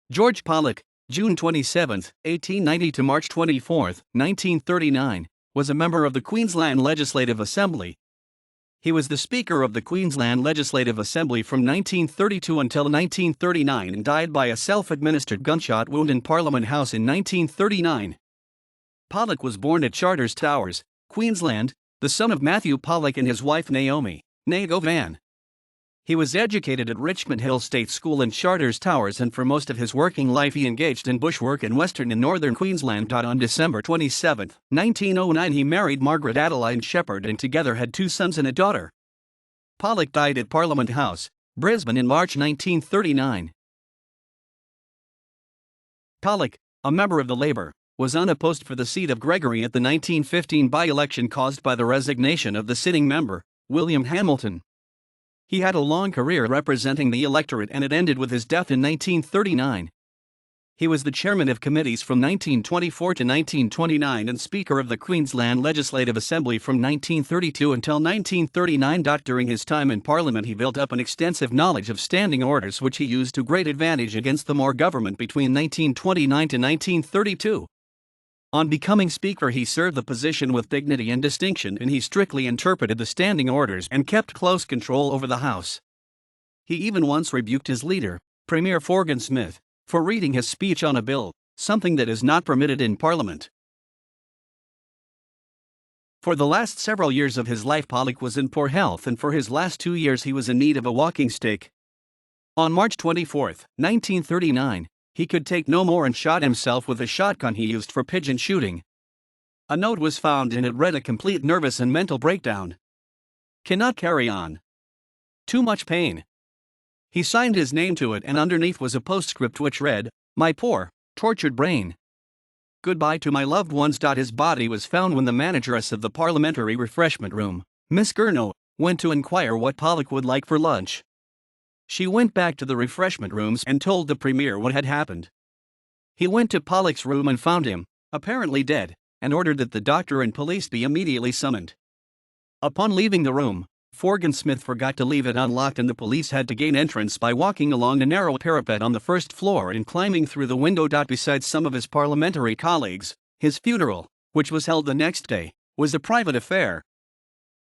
George Pollock, June 27, 1890 to March 24, 1939, was a member of the Queensland Legislative Assembly. He was the Speaker of the Queensland Legislative Assembly from 1932 until 1939 and died by a self-administered gunshot wound in Parliament House in 1939. Pollock was born at Charters Towers, Queensland, the son of Matthew Pollock and his wife Naomi, née Govan. He was educated at Richmond Hill State School in Charters Towers, and for most of his working life he engaged in bushwork in western and northern Queensland. On December 27, 1909 he married Margaret Adeline Shepherd and together had 2 sons and a daughter. Pollock died at Parliament House, Brisbane in March 1939. Pollock, a member of the Labor, was unopposed for the seat of Gregory at the 1915 by-election caused by the resignation of the sitting member, William Hamilton. He had a long career representing the electorate and it ended with his death in 1939. He was the chairman of committees from 1924 to 1929 and Speaker of the Queensland Legislative Assembly from 1932 until 1939. During his time in Parliament he built up an extensive knowledge of standing orders which he used to great advantage against the Moore government between 1929 to 1932. On becoming Speaker he served the position with dignity and distinction, and he strictly interpreted the standing orders and kept close control over the House. He even once rebuked his leader, Premier Forgan Smith, for reading his speech on a bill, something that is not permitted in Parliament. For the last several years of his life Pollock was in poor health, and for his last 2 years he was in need of a walking stick. On March 24, 1939, he could take no more and shot himself with a shotgun he used for pigeon shooting. A note was found and it read a complete nervous and mental breakdown. Cannot carry on. Too much pain. He signed his name to it and underneath was a postscript which read, "My poor, tortured brain. Goodbye to my loved ones." His body was found when the manageress of the parliamentary refreshment room, Miss Gurno, went to inquire what Pollock would like for lunch. She went back to the refreshment rooms and told the Premier what had happened. He went to Pollock's room and found him, apparently dead, and ordered that the doctor and police be immediately summoned. Upon leaving the room, Forgan Smith forgot to leave it unlocked and the police had to gain entrance by walking along a narrow parapet on the first floor and climbing through the window. Besides some of his parliamentary colleagues, his funeral, which was held the next day, was a private affair.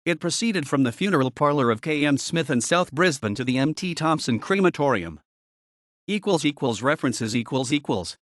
It proceeded from the funeral parlor of K.M. Smith in South Brisbane to the M.T. Thompson crematorium. == References ==